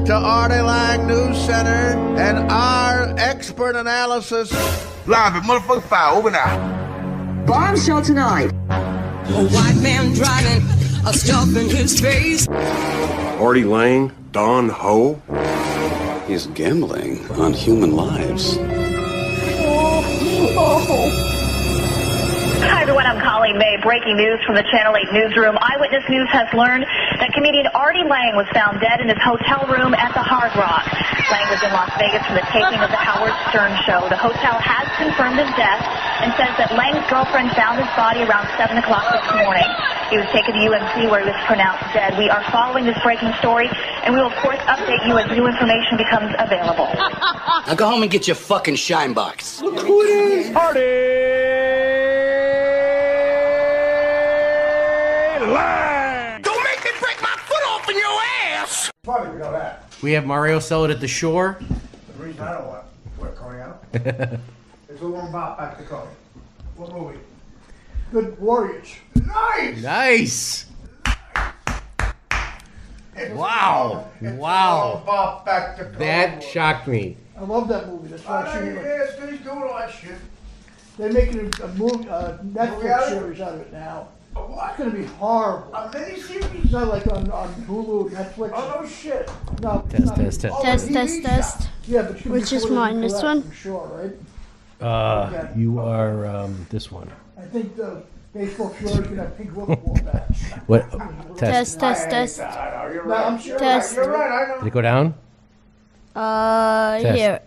to Artie Lang News Center and our expert analysis. Live at motherfucking 5, over now. Bombshell tonight. A white man driving a stuff in his face. Artie Lang, Don Ho. He's gambling on human lives. Hi, everyone. I'm Colleen May. Breaking news from the Channel 8 newsroom. Eyewitness News has learned that comedian Artie Lang was found dead in his hotel room at the Hard Rock. Lang was in Las Vegas for the taping of the Howard Stern show. The hotel has confirmed his death and says that Lang's girlfriend found his body around 7 o'clock this morning. He was taken to UMC where he was pronounced dead. We are following this breaking story, and we will, of course, update you as new information becomes available. Now go home and get your fucking shine box. Look who it is, Lang. Don't make me break my foot off in your ass. Funny, we know that. We have Mario Sell It at the Shore. The reason I don't want work coming out is a long bop back to Cody. What movie? Good Warriors. Nice! Nice! Wow. Wow. Bop back to Cody. That shocked me. I love that movie. That's why I seen it. He's doing all that shit. They're making a movie, Netflix series out of it now. What? It's going to be horrible. A miniseries? It's not like on Hulu, Netflix. Oh, no shit. No. Test. Yeah, but which is mine? This one? I'm sure, right? You are this one. I think the baseball sure is going to have pink rubber badge. What? Test. No, I'm sure. Test. You're right. I know. Did it go down? Here.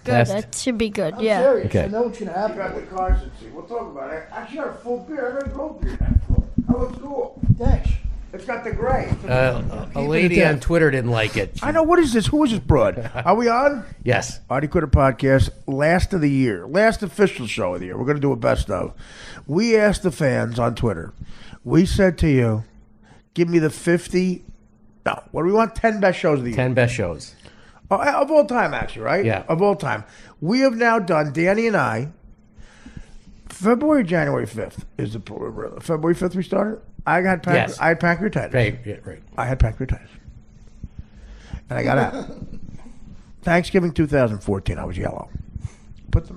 Good. Test. That should be good. I'm Yeah. serious. Okay. I know what's going to happen. You got the cards and see. We'll talk about it. Actually, I got a full beer. I got a gold beer in that floor. That looks cool. Thanks. It's got the gray. A lady on Twitter didn't like it. I know. What is this? Who is this broad? Are we on? Yes. Artie Quitter Podcast, last of the year, last official show of the year. We're going to do a best of. We asked the fans on Twitter. We said to you, give me the 50. No, what do we want? 10 best shows of the year. 10 best shows. Of all time, actually, right? Yeah. Of all time. We have now done, Danny and I, January 5th is the February 5th we started? I had pancreatitis. Right. I had pancreatitis. And I got out. Thanksgiving 2014, I was yellow.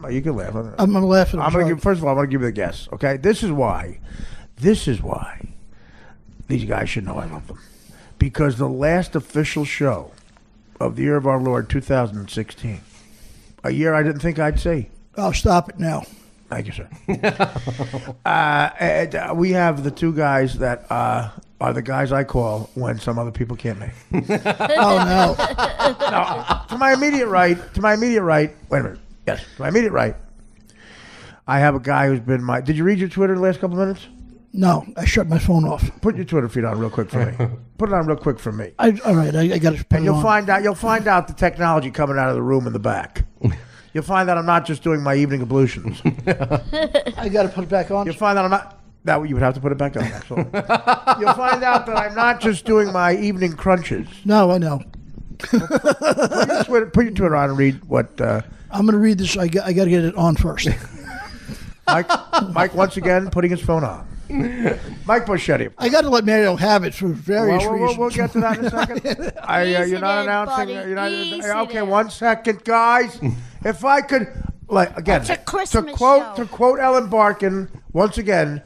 You can laugh. I'm laughing. First of all, I'm going to give you the guess, okay? This is why these guys should know I love them. Because the last official show of the year of our Lord, 2016, a year I didn't think I'd see. I'll stop it now. Thank you, sir. We have the two guys that are the guys I call when some other people can't make. Oh, no. No. To my immediate right, wait a minute. Yes, to my immediate right, I have a guy who's been did you read your Twitter the last couple of minutes? No, I shut my phone off. Put your Twitter feed on real quick for me. Put it on real quick for me. All right, I got to put and it on. You'll find out the technology coming out of the room in the back. You'll find that I'm not just doing my evening ablutions. I got to put it back on. You'll find that I'm not. That you would have to put it bagoing, actually. You'll find out that I'm not just doing my evening crunches. No, I know. Put your Twitter on and read what. I'm going to read this. I got to get it on first. Mike once again putting his phone on. Mike Bocchetti. I got to let Mario have it for various reasons. We'll get to that in a second. You're not announcing. Okay, 1 second, guys. If I could, to quote Ellen Barkin once again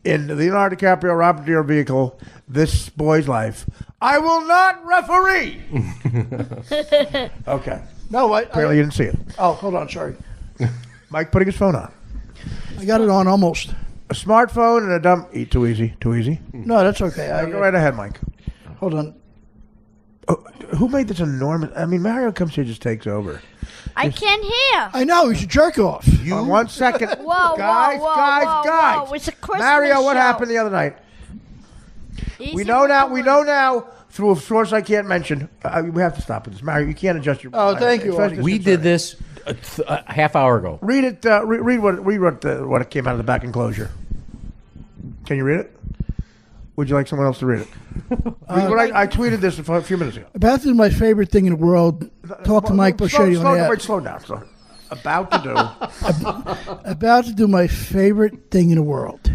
in the Leonardo DiCaprio Robert De Niro vehicle, "This Boy's Life," I will not referee. Okay. No, apparently you didn't see it. Oh, hold on. Sorry. Mike putting his phone on. I got it on almost. A smartphone and a dumb. Too easy. No, that's okay. Go right ahead, Mike. Hold on. Oh, who made this enormous? I mean, Mario comes here, just takes over. I can't hear. I know, he's a jerk off. 1 second. Whoa, guys. Whoa. It's a Christmas Mario, what show. happened the other night? We know now through a source I can't mention. We have to stop with this. Mario, you can't adjust your. Oh, thank you. We did this a half hour ago. Read it. Read what it came out of the back enclosure. Can you read it? Would you like someone else to read it? I tweeted this a few minutes ago. About to do my favorite thing in the world. Talk to Mike Bocchetti on that. Slow down. About to do my favorite thing in the world.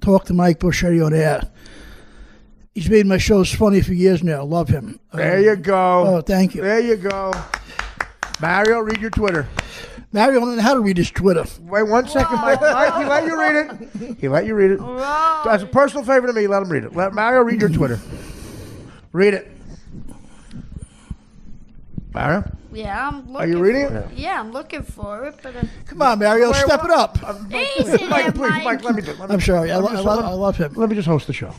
Talk to Mike Bocchetti on air. He's made my shows funny for years now. Love him. There you go. Oh, thank you. There you go. Mario, read your Twitter. Mario, I don't know how to read his Twitter. Wait 1 second, Mike. Mike, he let you read it. He let you read it. As a personal favor to me, let him read it. Let Mario read your Twitter. Read it. Mario? Yeah, I'm looking. Are you reading it? Yeah, I'm looking for it, but Come on, Mario, step it up. easy Mike, there, please, Mike, let me do it. I'm sorry. I love him. Let me just host the show.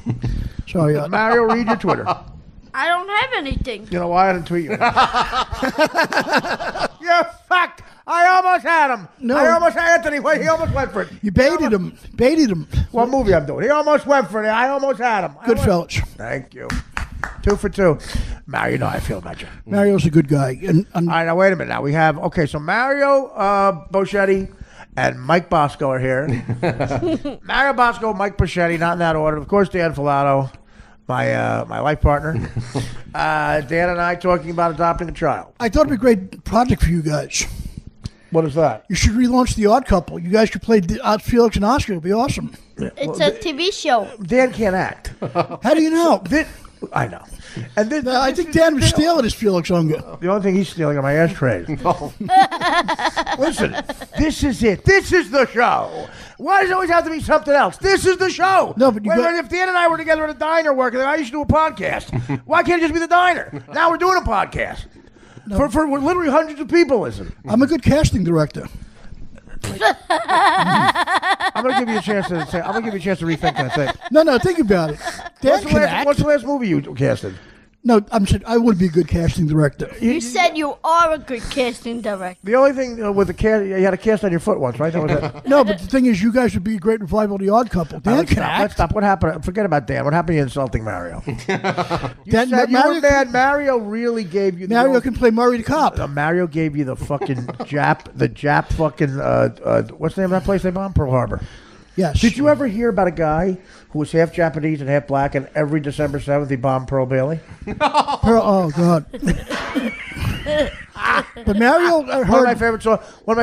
Sorry. Mario, read your Twitter. I don't have anything. You know why I didn't tweet you? You fucked. I almost had him. No. I almost had Anthony. Wait, he almost went for it. You baited him. Baited him. What movie I'm doing? He almost went for it. I almost had him. Goodfellas. Thank you. 2 for 2. Mario, you know how I feel about you. Mario's a good guy. And All right, now wait a minute. Now we have, so Mario Bocchetti and Mike Bosco are here. Mario Bosco, Mike Bocchetti, not in that order. Of course, Dan Filato, my life partner. Dan and I talking about adopting a child. I thought it'd be a great project for you guys. What is that? You should relaunch The Odd Couple. You guys could play Felix and Oscar. It'd be awesome. It's a TV show. Dan can't act. How do you know? I know. And then, I think Dan was stealing his Felix Unger. The only thing he's stealing are my ashtrays. Listen, this is it. This is the show. Why does it always have to be something else? This is the show. No, but if Dan and I were together at a diner working, I used to do a podcast. Why can't it just be the diner? Now we're doing a podcast. No. For literally hundreds of people listen. I'm a good casting director. I'm gonna give you a chance to say. I'm gonna give you a chance to rethink that thing. No, think about it. Dan can act. What's the last movie you casted? No, I'm saying I would be a good casting director. You said you are a good casting director. The only thing with the cast, you had a cast on your foot once, right? That was it. No, but the thing is, you guys would be a great revival of The Odd Couple. Dan can act. Let's stop. What happened? Forget about Dan. What happened to you insulting Mario? You Dan, said you were mad. Mario really gave you. Mario can play Murray the Cop. Mario gave you the fucking Jap fucking. What's the name of that place they bombed? Pearl Harbor. Yes. Did you ever hear about a guy who was half Japanese and half black, and every December 7th he bombed Pearl Bailey? Oh God. But Mario heard one of my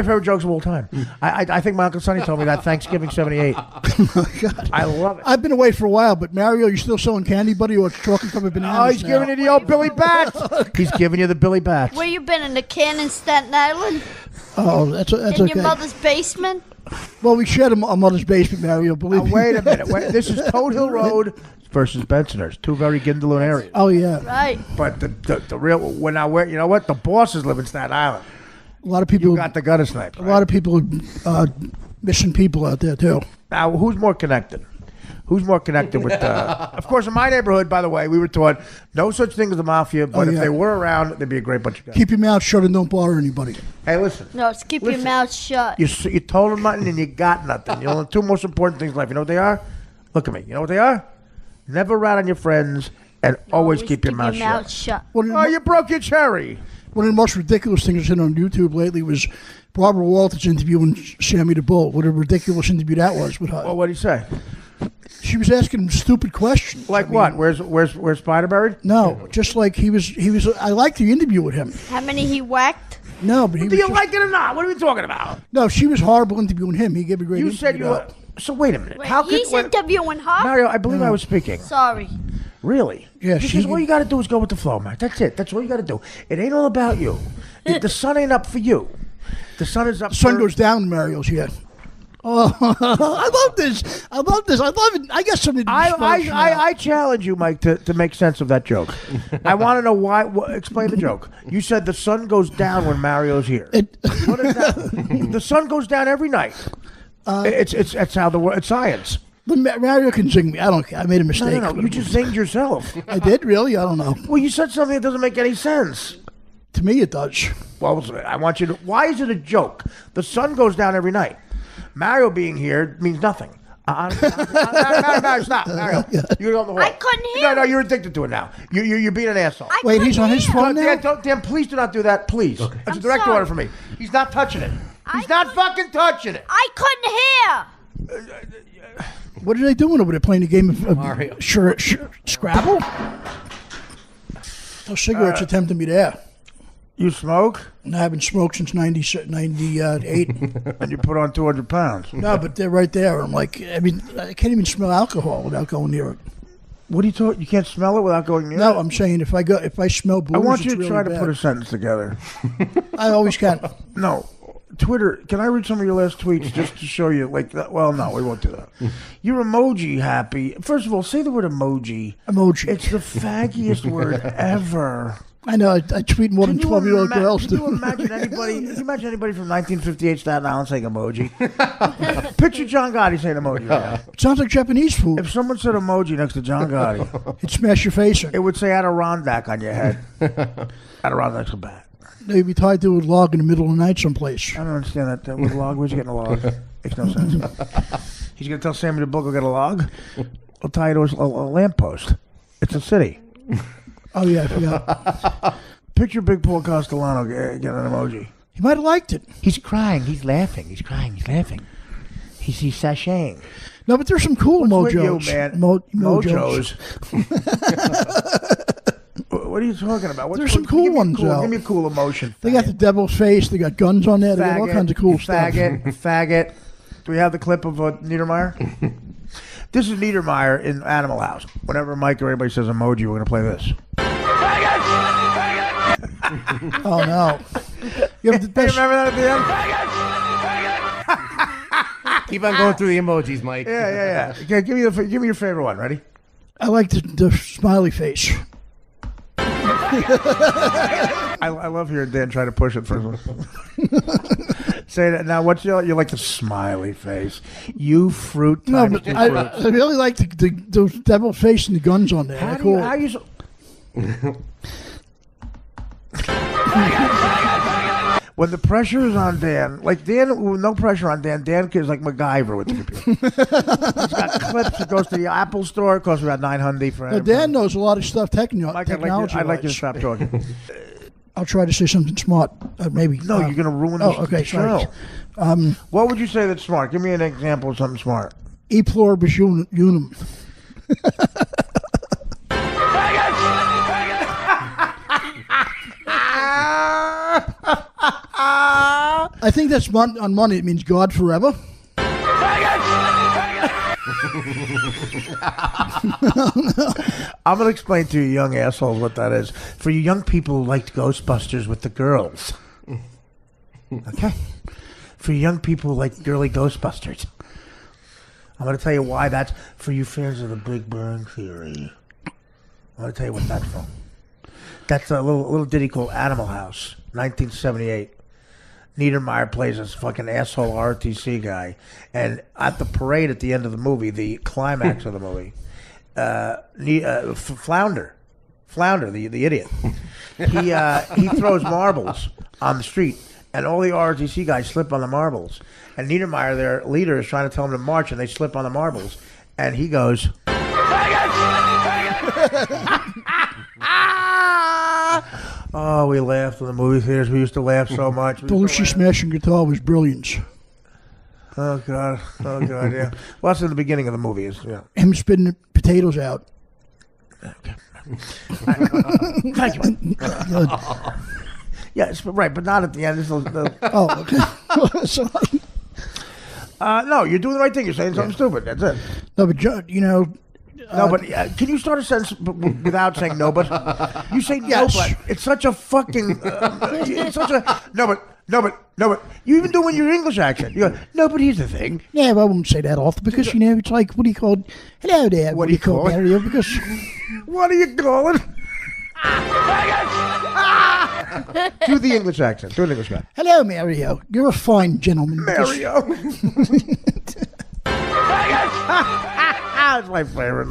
favorite jokes of all time. I think my Uncle Sonny told me that Thanksgiving '78. Oh my God. I love it. I've been away for a while, but Mario, you still selling candy, buddy, or talking from a banana? Oh, he's giving you the old Billy Bats. He's giving you the Billy Bats. Where you been, in the can in Staten Island? Oh, that's okay. In your mother's basement? Well, we shared a mother's basement, Mario. Believe me. Wait a minute. This is Toad Hill Road versus Bensonhurst, two very Gindaloon areas. Oh yeah. Right. But the real you know what? The bosses live in Staten Island. A lot of people you got the gutter snipe. Right? A lot of people missing people out there too. Now, who's more connected? Who's more connected with? Of course, in my neighborhood, by the way, we were taught no such thing as a mafia. But if they were around, there'd be a great bunch of guys. Keep your mouth shut and don't bother anybody. Hey, listen. No, it's keep your mouth shut. You told them nothing and you got nothing. You know the two most important things in life. You know what they are? Look at me. You know what they are? Never rat on your friends and always keep your mouth shut. Oh, you broke your cherry. One of the most ridiculous things I've seen on YouTube lately was Barbara Walters interviewing Sammy the Bull. What a ridiculous interview that was with her. Well, what did he say? She was asking him stupid questions. Like what? Where's Spider buried? No, just like he was. I liked the interview with him. How many he whacked? No, but he do you like it or not? What are we talking about? No, she was horrible interviewing him. He gave a great interview. You said you were. So wait a minute. He's interviewing her? Mario, I believe I was speaking. Sorry. Really? Yeah. All you got to do is go with the flow, Matt. That's it. That's all you got to do. It ain't all about you. The sun ain't up for you. The sun is up. The sun goes down, Mario's here. Oh, I love this. I love it. I got something to I challenge you, Mike, to make sense of that joke. I want to know why. Explain the joke. You said the sun goes down when Mario's here. What is that? The sun goes down every night. It's how the world. It's science. Mario can zing me. I don't care. I made a mistake. No. You just zinged yourself. I did? Really? I don't know. Well, you said something that doesn't make any sense. To me, it does. Well, I want you to. Why is it a joke? The sun goes down every night. Mario being here means nothing. Mario, stop. Mario, you're on the horn. I couldn't hear. No, you're addicted to it now. You're being an asshole. Wait, he's on his phone now? Dan, please do not do that, please. Okay. That's a direct order for me. He's not touching it. He's not fucking touching it. I couldn't hear. What are they doing over there? Playing a game of Mario. Scrabble? Those cigarettes are tempting me there. You smoke? No, I haven't smoked since 98. And you put on 200 pounds. No, but they're right there. I'm like, I can't even smell alcohol without going near it. What are you talking? You can't smell it without going near it? No, I'm saying if I smell booze, I want you it's to really try to bad. put a sentence together. I always can. No. Twitter, can I read some of your last tweets just to show you? Well, no, we won't do that. You're emoji happy. First of all, say the word emoji. Emoji. It's the faggiest word ever. I know. I tweet more than 12-year-old girls Can do. you imagine anybody from 1958 Staten Island saying emoji? Picture John Gotti saying emoji. Right now. It sounds like Japanese food. If someone said emoji next to John Gotti, It'd smash your face in. it would say Adirondack on your head. Adirondack's a bat. They'd be tied to a log in the middle of the night someplace. I don't understand that. With a log, where's he getting a log? Makes no sense. He's going to tell Sammy the Bull, go get a log? I'll tie it to a lamppost. It's a city. Oh, yeah, I forgot. Picture Big Paul Castellano getting an emoji. He might have liked it. He's crying. He's laughing. He's crying. He's laughing. He's sashaying. No, but there's some cool What's mojos. with you, man? Mojos. What are you talking about? There's some cool ones out. Give me a cool emotion. They got the devil's face. They got guns on there. They got all kinds of cool stuff. Faggot. Do we have the clip of Niedermeyer? This is Niedermeyer in Animal House. Whenever Mike or anybody says emoji, we're going to play this. Oh, no. You have the best. Remember that at the end? Keep on going through the emojis, Mike. Yeah. Okay, give me your favorite one. Ready? I like the smiley face. I love hearing Dan try to push it for Say that now. What's you like the smiley face? You fruit. No, but I really like the devil face and the guns on there. How They're do you? cool. How you? When the pressure is on Dan, like Dan, with no pressure on Dan, Dan is like MacGyver with the computer. He's got clips. It goes to the Apple store. It costs about $900 for Now, it. Dan knows a lot of stuff Mike, technology. I'd like you to stop talking. I'll try to say something smart. Maybe. No, you're going to ruin the show. Sorry. What would you say that's smart? Give me an example of something smart. E pluribus unum. I think that's on money. It means God forever. I'm going to explain to you young assholes what that is. For you young people who liked Ghostbusters with the girls. Okay? For you young people who like girly Ghostbusters. I'm going to tell you why that's for you fans of the Big Bang Theory. I'm going to tell you what that's from. That's a little ditty called Animal House, 1978. Niedermeyer plays this fucking asshole RTC guy. And at the parade at the end of the movie, the climax of the movie, Flounder, the idiot, he throws marbles on the street, and all the RTC guys slip on the marbles. And Niedermeyer, their leader, is trying to tell them to march, and they slip on the marbles. And he goes... Oh, we laughed in the movie theaters. We used to laugh so much. The Lucy smashing guitar was brilliant. Oh, God, yeah. Well, that's in the beginning of the movie. Yeah. Him spitting the potatoes out. Okay. Thank you. Yeah, right, but not at the end. Oh, okay. Sorry. No, you're doing the right thing. You're saying something stupid. That's it. No, but, no, but can you start a sentence without saying no, but? You say Yes. no, but. It's such a fucking... it's such a... No, but. You even do it in your English accent. You go, no, but here's the thing. Yeah, well, I wouldn't say that often because, it's like, what do you call it? Hello there. What do you call it? Mario? Because... What do you call it? Do the English accent. Do an English guy. Hello, Mario. You're a fine gentleman. Mario. That's my favorite.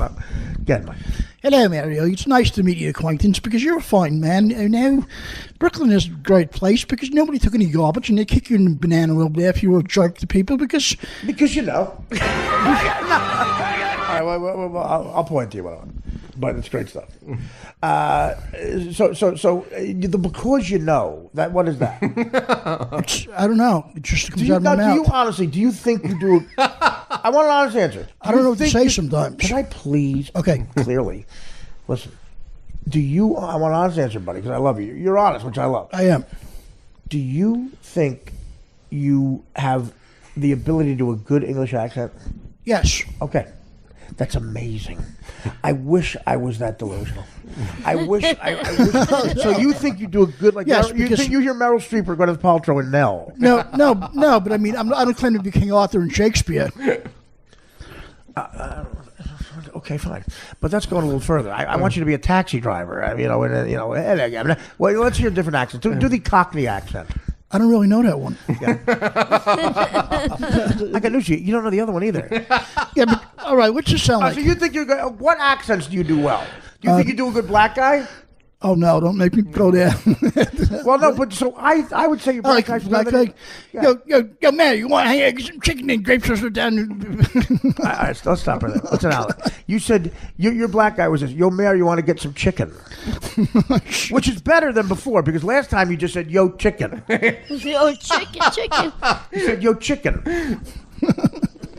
Get Mike. Hello, Mario. It's nice to meet your acquaintance because you're a fine man. Now, Brooklyn is a great place because nobody took any garbage and they kick you in the banana over there if you were a jerk to people because you know. All right, well, I'll point to you, but it's great stuff. Because you know that. What is that? I don't know. It just comes out of my mouth. Do you honestly? Do you think you do? I want an honest answer. I don't know what to say sometimes. Can I please? Okay. Clearly, listen. Do you? I want an honest answer, buddy, because I love you. You're honest, which I love. I am. Do you think you have the ability to do a good English accent? Yes. Okay. That's amazing. I wish I was that delusional. I wish. So you think you do a good like? Yes, you because- think you hear Meryl Streep or Gwyneth Paltrow and Nell? No. But I mean, I don't claim to be King Arthur and Shakespeare. Okay, fine, but that's going a little further. I want you to be a taxi driver. Well, let's hear a different accent. Do the Cockney accent. I don't really know that one. I got news for you. You don't know the other one either. Yeah, but all right. What's this sound like? So you think you're good? What accents do you do well? Do you think you do a good black guy? Oh no! Don't make me go there. Well, no, but so I would say you're black guy. Yo, man, you want to hang out, get some chicken and grapes or down? All right, let's stop right there. Listen, Alan. You said your black guy was this. Yo, Mayor, you want to get some chicken? Which is better than before because last time you just said yo chicken. Yo, chicken. You said yo chicken.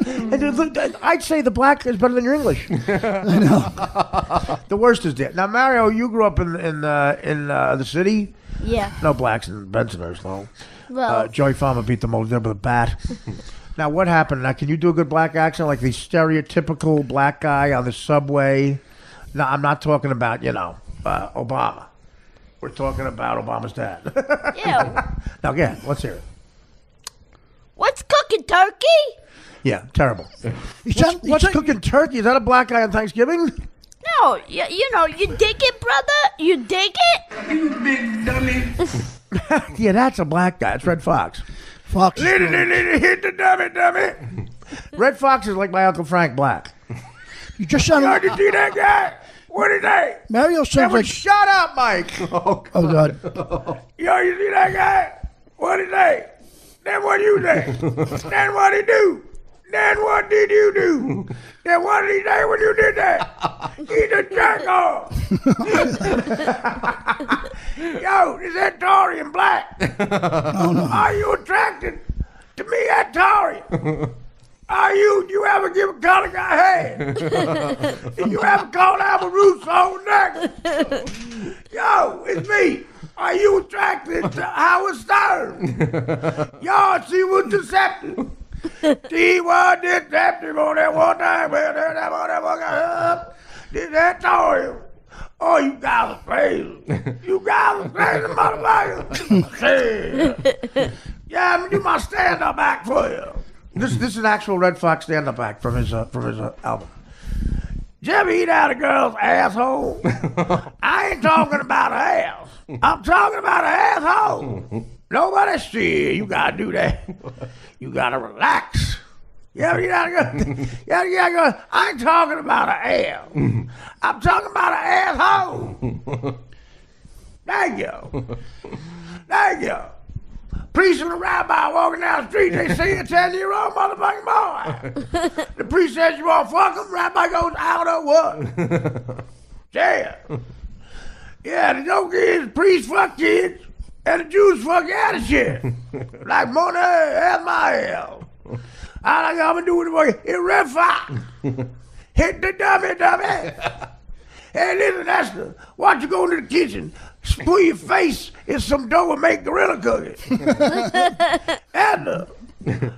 And I'd say the black is better than your English. I know. The worst is there. Now, Mario, you grew up in the city. Yeah. No blacks in Bensonhurst, though. Well, Joey Farmer beat them over there with a bat. Now, what happened? Now, can you do a good black accent, like the stereotypical black guy on the subway? No, I'm not talking about, Obama. We're talking about Obama's dad. yeah. Now, yeah, let's hear it. What's cooking, turkey? Yeah, terrible. What's What's cooking turkey? Is that a black guy on Thanksgiving? No, you dig it, brother? You dig it? You big dummy. Yeah, that's a black guy. It's Red Fox. Fox? Hit the dummy. Red Fox is like my Uncle Frank Black. You just sound like You see that guy? What is that? Mario sounds like. Shut up, Mike. Oh God. Yo, you see that guy? What is that? Then what you say? Then what he do? Then what did you do? Then what did he say when you did that? He the jerk off. Yo, is that Taurian black? Oh no. Are you attracted to me at Taurian? Are you ever give a color guy head? Did you ever call Albert Roots on neck? Yo, it's me. Are you attracted to Howard Stern? Y'all, she was deceptive. She was deceptive on that one time. Did that Taurian? Oh, you guys are crazy. You guys are crazy, motherfucker. Yeah, I'm gonna do my stand-up act for you. This is an actual Red Fox stand-up act from his album. Did you ever eat out a girl's asshole? I ain't talking about her ass. I'm talking about her asshole. Nobody see you gotta do that. You gotta relax. You ever eat out a girl? Yeah, I ain't talking about her ass. I'm talking about her asshole. Thank you. Priest and the rabbi walking down the street, they see a 10-year-old motherfucking boy. The priest says, you want to fuck him? Rabbi goes, out or what? Yeah. Yeah, the joke is, priests fuck kids, and the Jews fuck out of shit. Like Mona and my hell. All I'm gonna do for you is Red Fox. Hit the dummy. Hey, listen, Esther, why don't you go into the kitchen, put your face in some dough and make gorilla cookies? Esther,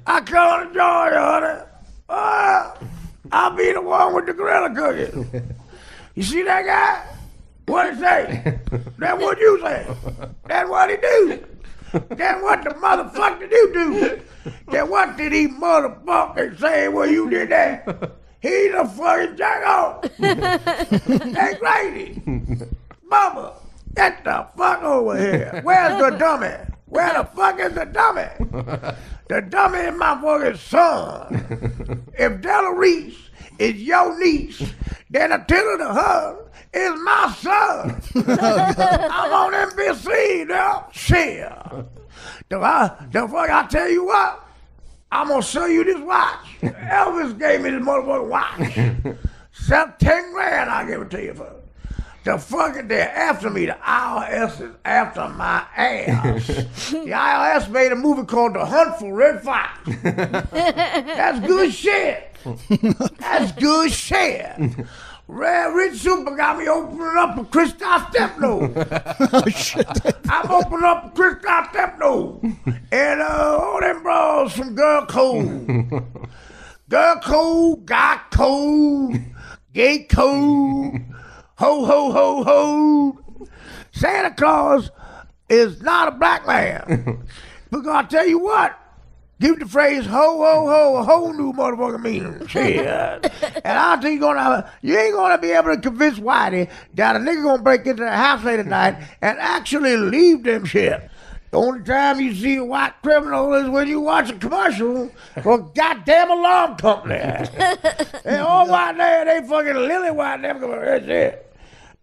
I come to Georgia, honey. I'll be the one with the gorilla cookies. You see that guy? What he say? That's what you say. That's what he do. Then what the motherfucker did you do? Then what did he motherfucker say when you did that? He's a fucking jack off. Hey, Grady. Bubba, get the fuck over here. Where's the dummy? Where the fuck is the dummy? The dummy is my fucking son. If Della Reese is your niece, then Attila the Hun is my son. I'm on NBC now. Shit. The fuck, I tell you what, I'm gonna show you this watch. Elvis gave me this motherfucking watch. Except 10 grand, I'll give it to you for. The fucking, they're after me. The IRS is after my ass. The IRS made a movie called The Hunt for Red Fox. That's good shit. That's good shit. Red Rich Super got me opening up a Christoph Stepno. Oh shit. I'm opening up a Christoph Stepno. And all them bros from Girl Code. Girl Code got cold. gate code, ho, ho, ho, ho. Santa Claus is not a black man. Because I tell you what, give the phrase ho, ho, ho a whole new motherfucking meaning. Shit. And I'll tell you, you ain't going to be able to convince Whitey that a nigga going to break into the house late at night and actually leave them shit. The only time you see a white criminal is when you watch a commercial for a goddamn alarm company. And all white there, they fucking lily white them commercials. That's it.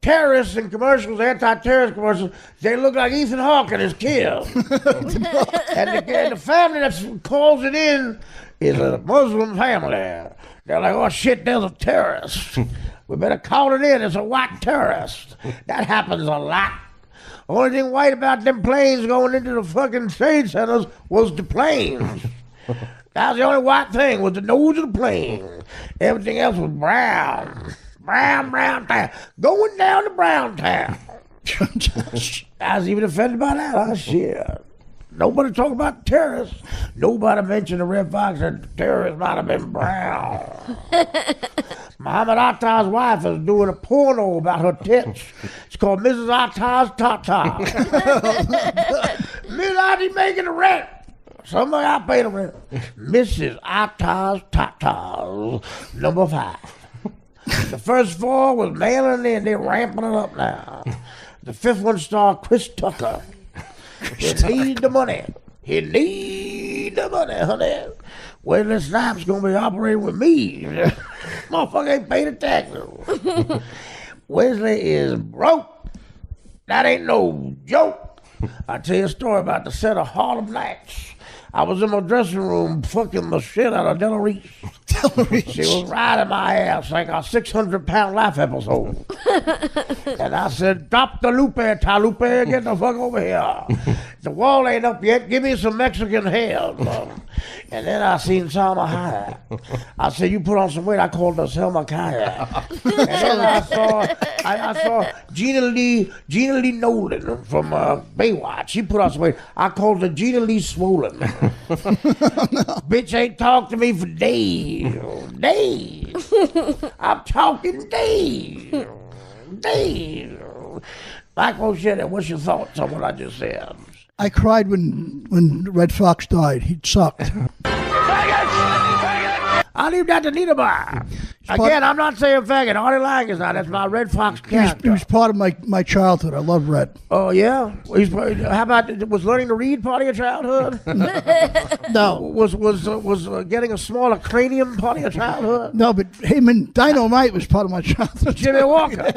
Terrorists in commercials, anti-terrorist commercials, they look like Ethan Hawke and his kids. and the family that calls it in is a Muslim family. They're like, oh shit, there's a terrorist. We better call it in, it's a white terrorist. That happens a lot. Only thing white about them planes going into the fucking trade centers was the planes. That was the only white thing, was the nose of the plane. Everything else was brown. Brown town. Going down to Brown Town. I was even offended by that. Oh, shit. Nobody talked about terrorists. Nobody mentioned the Red Fox that the terrorists might have been brown. Muhammad Attah's wife is doing a porno about her tits. It's called Mrs. Attah's Tata. Miss Artie making the rent. Somebody I pay the rent. Mrs. Attah's Tata, number 5. The first 4 was mailing in, they're ramping it up now. The 5th one starred Chris Tucker. He needs the money. He needs the money, honey. Wesley Snipes gonna be operating with me. Motherfucker ain't paid the taxes. Wesley is broke. That ain't no joke. I'll tell you a story about the set of Harlem Nights. I was in my dressing room fucking the shit out of Della Reese. She was riding my ass like a 600-pound life episode. And I said, drop the Lupe, Talupe, get the fuck over here. The wall ain't up yet. Give me some Mexican hair. And then I seen Salma Hayek. I said, you put on some weight. I called her Selma Hayek. And then I saw Gina Lee Nolan from Baywatch. She put on some weight. I called her Gina Lee Swollen. Bitch ain't talked to me for days. I'm talking days. Michael Bocchetti, what's your thoughts on what I just said? I cried when Red Fox died. He sucked. I'll leave that to Niedermeyer. Again, I'm not saying faggot. Artie Lang is not. That's my Red Fox character. He was part of my childhood. I love Red. Oh, yeah? How about, was learning to read part of your childhood? No. Was getting a smaller cranium part of your childhood? No, but him and Dynamite was part of my childhood. Jimmy Walker.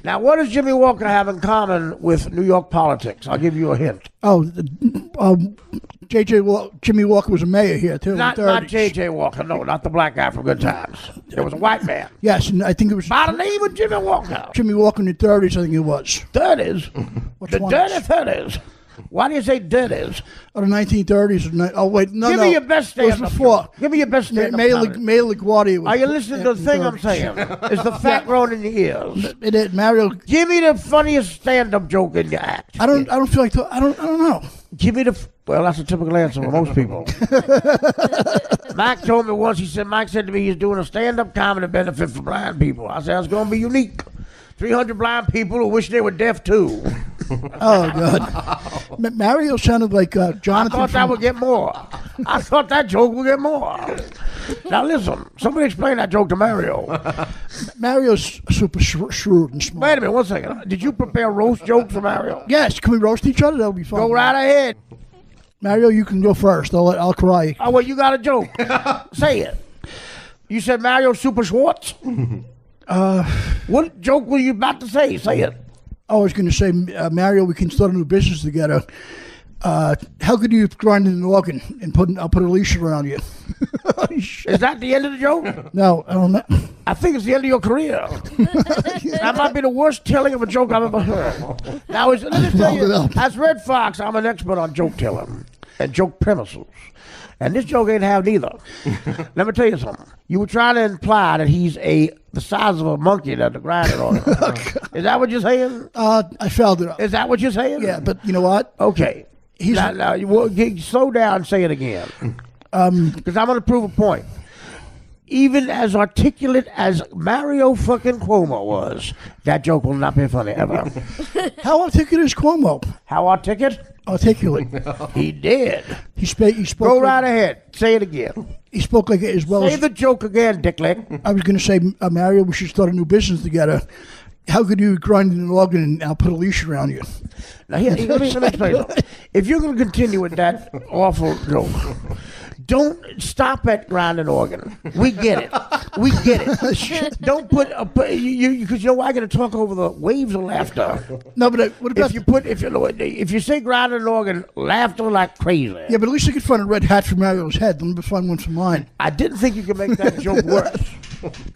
Now, what does Jimmy Walker have in common with New York politics? I'll give you a hint. Oh, Jimmy Walker was a mayor here, too. Not J.J. Walker, no, not the black guy from Good Times. There was a white man. Yes, and I think it was... By the name of Jimmy Walker. Jimmy Walker in the 30s, I think it was. 30s? The dirty 30s. Why do you say dirties? Oh, the 1930s. Oh, wait, no, Give me your best stand-up. It was before. Give me your best stand-up. Mayor LaGuardia. Are you listening to the thing I'm saying? Is the fat growing in your ears? It is. Mario. Give me the funniest stand-up joke in your act. I don't feel like... I don't know. Give me the... Well, that's a typical answer for most people. Mike told me once, Mike said to me he's doing a stand-up comedy benefit for blind people. I said, it's going to be unique. 300 blind people who wish they were deaf too. Oh, God. Mario sounded like Jonathan. I thought that would get more. I thought that joke would get more. Now listen, somebody explain that joke to Mario. Mario's super shrewd and smart. Wait a minute, 1 second. Did you prepare roast jokes for Mario? Yes. Can we roast each other? That'll be fun. Go right ahead. Mario, you can go first. I'll cry. Oh, well, you got a joke. Say it. You said Mario Super Schwartz? What joke were you about to say? Say it. I was going to say, Mario, we can start a new business together. How could you grind an organ and I'll put a leash around you? Is that the end of the joke? No, I don't know. I think it's the end of your career. That might be the worst telling of a joke I've ever heard. Now, let me tell you, as Red Fox, I'm an expert on joke telling and joke premises. And this joke ain't have neither. Let me tell you something. You were trying to imply that he's the size of a monkey that grinded on him. Is that what you're saying? I fouled it up. Is that what you're saying? Yeah, but you know what? Okay. Now slow down and say it again. Because I'm going to prove a point. even as articulate as Mario fucking Cuomo was, that joke will not be funny ever. How articulate is Cuomo? How articulate? Articulate. He did. He spoke. Go like, right ahead. Say it again. He spoke like it as well. Say the joke again, Dicklick. I was going to say, Mario, we should start a new business together. How could you grind an organ and I'll put a leash around you? Now, here, let me explain something. If you're going to continue with that awful joke, don't stop at grinding organ. We get it. We get it. Don't put because you know why I'm going to talk over the waves of laughter. No, but what about if you say grinding an organ, laughter like crazy. Yeah, but at least you could find a red hat for Mario's head. Let me find one for mine. I didn't think you could make that joke worse.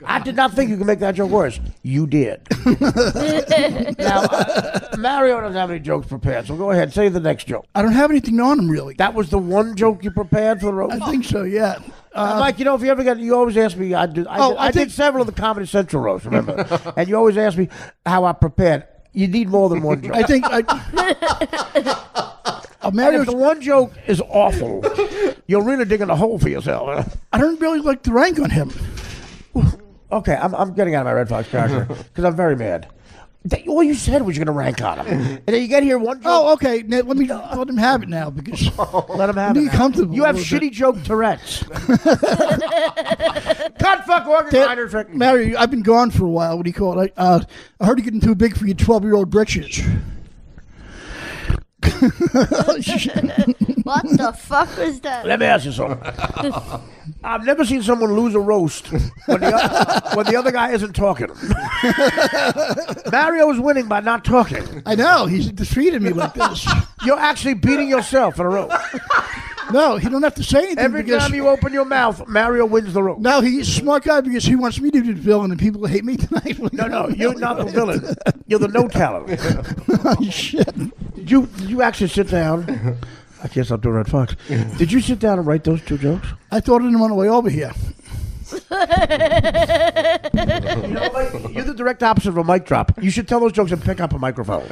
I did not think you could make that joke worse. You did. Now, Mario doesn't have any jokes prepared, so go ahead. Say the next joke. I don't have anything on him, really. That was the one joke you prepared for the roast? I think so, yeah. Mike, if you ever get, you always ask me. I did several of the Comedy Central roasts, remember? And you always ask me how I prepared. You need more than one joke. I think if the one joke is awful, you're really digging a hole for yourself. I don't really like the rank on him. Okay, I'm getting out of my Red Fox character because I'm very mad. All you said was you're going to rank on him. And then you get here one joke. Oh, okay. Now, let him have it now because let him have it. Comfortable. You have shitty joke Tourette's. Cut fuck organ Mary, I've been gone for a while. What do you call it? I heard you're getting too big for your 12-year-old britches. What the fuck was that? Let me ask you something. I've never seen someone lose a roast when the other guy isn't talking. Mario is winning by not talking. I know. He's defeated me like this. You're actually beating yourself in a roast. No, he don't have to say anything. Every time you open your mouth, Mario wins the roast. No, he's a smart guy because he wants me to be the villain and people hate me tonight. No, you're not the villain. You're the no talent. Oh, shit. Did you actually sit down? I guess I'm doing Red Fox. Did you sit down and write those two jokes? I thought of them on the way over here. You're the direct opposite of a mic drop. You should tell those jokes and pick up a microphone.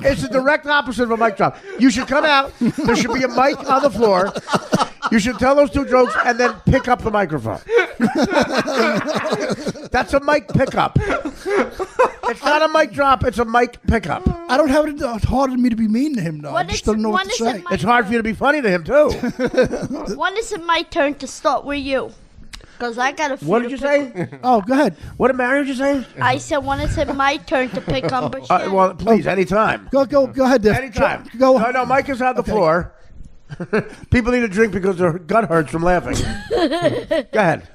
It's the direct opposite of a mic drop. You should come out. There should be a mic on the floor. You should tell those two jokes and then pick up the microphone. That's a mic pickup. It's not a mic drop. It's a mic pickup. I don't have it. It's hard for me to be mean to him, though. I just don't know what to say. It's hard for you to be funny to him, too. When is it my turn to start with you? Because I got a few. What did you say? Oh, go ahead. What did Mario just say? I said when is it my turn to pick on Bocchetti? Well, please, anytime. Go ahead, Dave. Anytime. Go. No, Mike is on the floor. People need a drink because their gut hurts from laughing. Go ahead.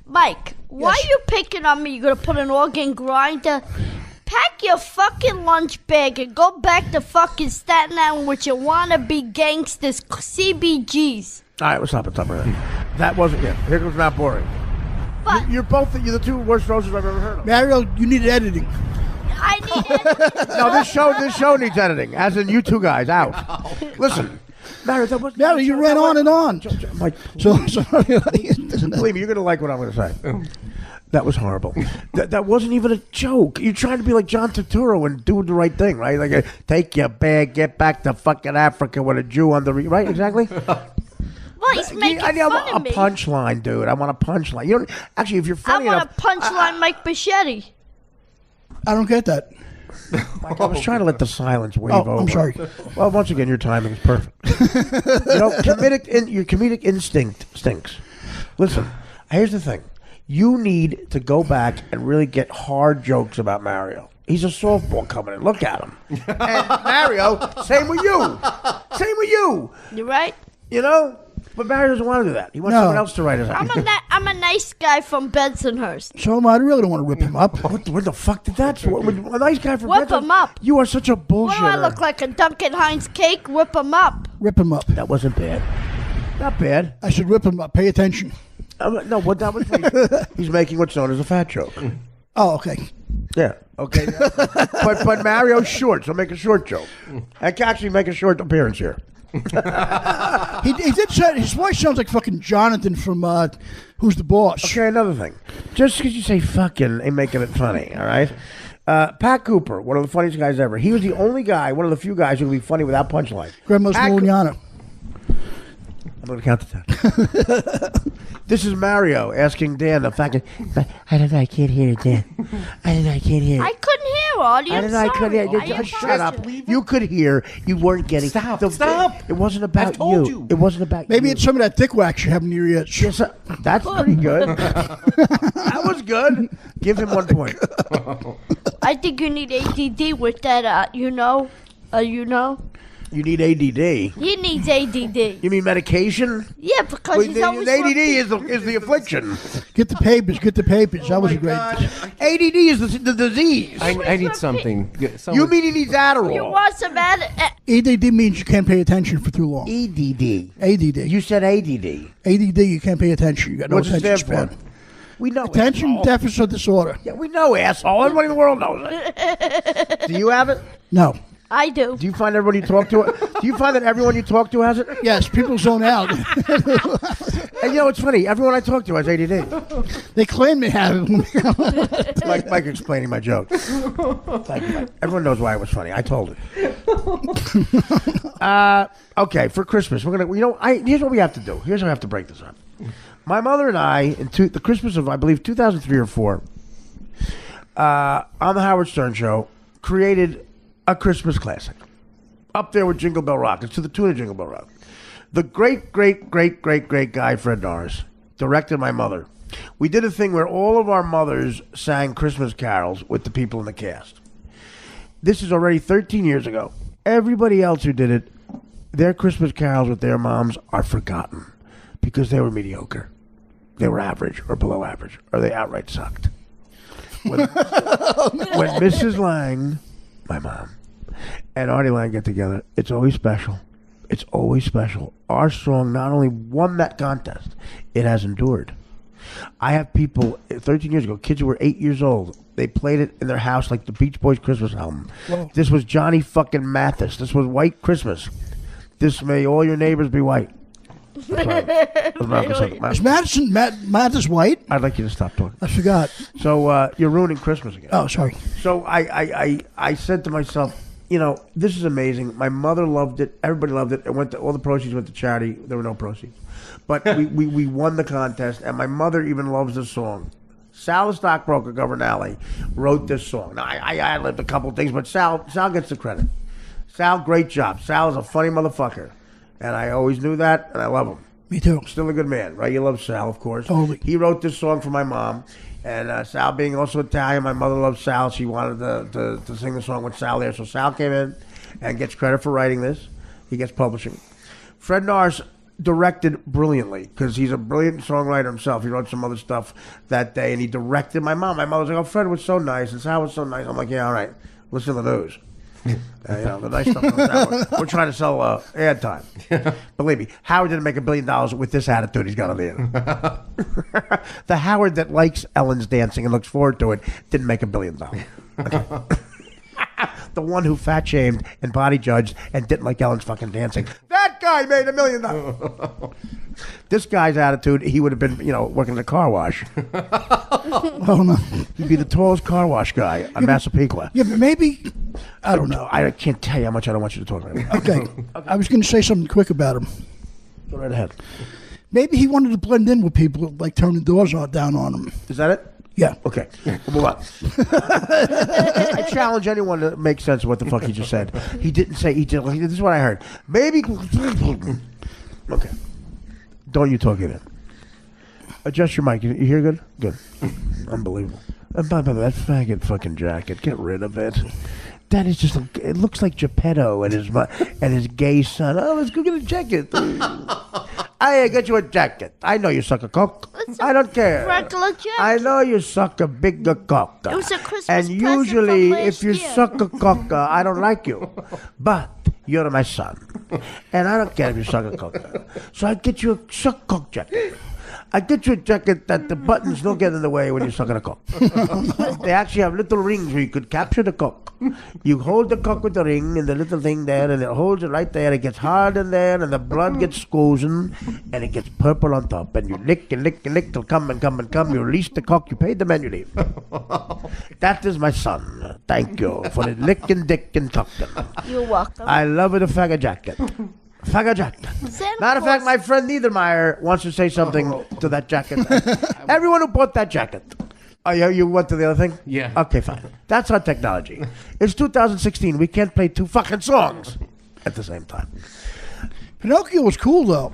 Mike, why are you picking on me? You're going to put an organ grinder? Pack your fucking lunch bag and go back to fucking Staten Island with your wannabe gangsters, CBGs. All right, what's up? That wasn't it. Here goes not boring. But you're the two worst roasters I've ever heard of. Mario, you need editing. I need editing. No, this show needs editing. As in you two guys out. Listen, Mario, you ran on and on. Mike, believe me, you're gonna like what I'm gonna say. That was horrible. That wasn't even a joke. You're trying to be like John Turturro and doing the right thing, right? Like, take your bag, get back to fucking Africa with a Jew on the right? Exactly. Well, he's making fun of me. A punchline, dude. I want a punchline. You don't actually. If you're funny I enough, want a punchline, Mike Bocchetti. I don't get that. Mike, I was trying to let the silence wave over. I'm sorry. Well, once again, your timing is perfect. Your comedic instinct stinks. Listen, here's the thing. You need to go back and really get hard jokes about Mario. He's a softball coming in. Look at him. And Mario, same with you. Same with you. You're right. You know? But Barry doesn't want to do that. He wants someone else to write his out. I'm a nice guy from Bensonhurst. So I really don't want to rip him up. What the fuck did that? A nice guy from Whip him up. You are such a bullshitter. What do I look like, a Duncan Hines cake? Whip him up. Rip him up. That wasn't bad. Not bad. I should rip him up. Pay attention. No, what that was. He's making what's known as a fat joke. Oh, okay. Yeah. Okay. but Mario's short, so make a short joke. I can actually make a short appearance here. he did say his voice sounds like fucking Jonathan from Who's the Boss. Okay, another thing. Just because you say fucking ain't making it funny, all right? Pat Cooper, one of the funniest guys ever. He was the only guy, one of the few guys who could be funny without punchline. Grandma's Moliana. I'm going to count to 10. This is Mario asking Dan the fact. I don't know. I can't hear it, Dan. I don't know. I can't hear it. I couldn't hear, Artie. I don't know. I couldn't hear. Just shut up. You could hear. You weren't getting. Stop. It wasn't about you. It wasn't about Maybe you. it's some of that dick wax you have in your ears. Yes, that's pretty good. That was good. Give him 1 point. I think you need ADD with that, you know. You need ADD. He needs ADD. You mean medication? Yeah, because he's always ADD is the affliction. Get the papers. That was a great. ADD is the disease. I need something. You mean he needs Adderall? You want some ADD means you can't pay attention for too long. ADD. You said ADD. ADD, you can't pay attention. You got no What's it attention stand span. for? We know. Attention asshole. deficit disorder. Yeah, we know, asshole. Everybody in the world knows it. Do you have it? No. I do. Do you find everybody you talk to? Do you find that everyone you talk to has it? Yes, people zone out. And you know, it's funny. Everyone I talk to has ADD. They claim they have it. Mike explaining my joke. Thank you, Mike. Everyone knows why it was funny. I told it. Okay, for Christmas, we're gonna. Here's what we have to do. Here's how we have to break this up. My mother and I, the Christmas of I believe 2003 or 4, on the Howard Stern Show, created a Christmas classic, up there with Jingle Bell Rock. It's to the tune of Jingle Bell Rock. The great guy Fred Norris directed my mother. We did a thing where all of our mothers sang Christmas carols with the people in the cast. This is already 13 years ago. Everybody else who did it, their Christmas carols with their moms are forgotten because they were mediocre. They were average or below average, or they outright sucked. When Mrs. Lang, my mom, and Artie Lang get together, it's always special. It's always special. Our song not only won that contest, it has endured. I have people 13 years ago, kids who were 8 years old, they played it in their house like the Beach Boys Christmas album. Whoa. This was Johnny fucking Mathis. This was White Christmas. This may all your neighbors be white. Is Mathis white? I'd like you to stop talking. I forgot. So you're ruining Christmas again. Oh, sorry. So I said to myself, this is amazing. My mother loved it. Everybody loved it. All the proceeds went to charity. There were no proceeds. But we won the contest, and my mother even loves this song. Sal, the stockbroker, Governor Alley, wrote this song. Now, I ad-libbed a couple things, but Sal gets the credit. Sal, great job. Sal is a funny motherfucker. And I always knew that, and I love him. Me too. Still a good man, right? You love Sal, of course. Totally. He wrote this song for my mom. And Sal being also Italian, my mother loved Sal. She wanted to sing the song with Sal there. So Sal came in and gets credit for writing this. He gets publishing. Fred Norris directed brilliantly because he's a brilliant songwriter himself. He wrote some other stuff that day, and he directed my mom. My mother was like, oh, Fred was so nice, and Sal was so nice. I'm like, yeah, all right. Listen to the news. The nice stuff comes out. We're trying to sell ad time. Believe me, Howard didn't make $1 billion with this attitude he's got on the end. The Howard that likes Ellen's dancing and looks forward to it didn't make $1 billion. Okay. The one who fat shamed and body judged and didn't like Ellen's fucking dancing. That guy made $1 million. This guy's attitude, he would have been, working at a car wash. Oh, no. He'd be the tallest car wash guy on Massapequa. Yeah, but maybe, I don't know. I can't tell you how much I don't want you to talk about it. Okay. I was going to say something quick about him. Go right ahead. Maybe he wanted to blend in with people, like turn the doors down on him. Is that it? Yeah. Okay. We'll move on. I challenge anyone to make sense of what the fuck he just said. He didn't say he did. This is what I heard. Maybe. Okay. Don't you talk either. Adjust your mic. You hear good? Good. Unbelievable. And by the way, that faggot fucking jacket, get rid of it. That is just, it looks like Geppetto and his gay son. Oh, let's go get a jacket. I get you a jacket. I know you suck a cock. I don't care. Regular jacket. I know you suck a bigger cock. It was a Christmas and present usually, from last if you year. suck a cock, I don't like you. But you're my son. And I don't care if you suck a cock. So I get you a suck cock jacket. I get you a jacket that the buttons don't get in the way when you're sucking a cock. They actually have little rings where you could capture the cock. You hold the cock with the ring and the little thing there, and it holds it right there. It gets hard in there, and the blood gets squozen, and it gets purple on top. And you lick and lick and lick till come and come and come. You release the cock. You paid the man. You leave. That is my son. Thank you for the licking, dick, and tucking. You're welcome. I love it, a faggot jacket. Faggot jacket. Santa Matter of fact, my friend Niedermeyer wants to say something to that jacket. Everyone who bought that jacket. Oh, you went to the other thing? Yeah. Okay, fine. That's our technology. It's 2016. We can't play 2 fucking songs at the same time. Pinocchio was cool, though.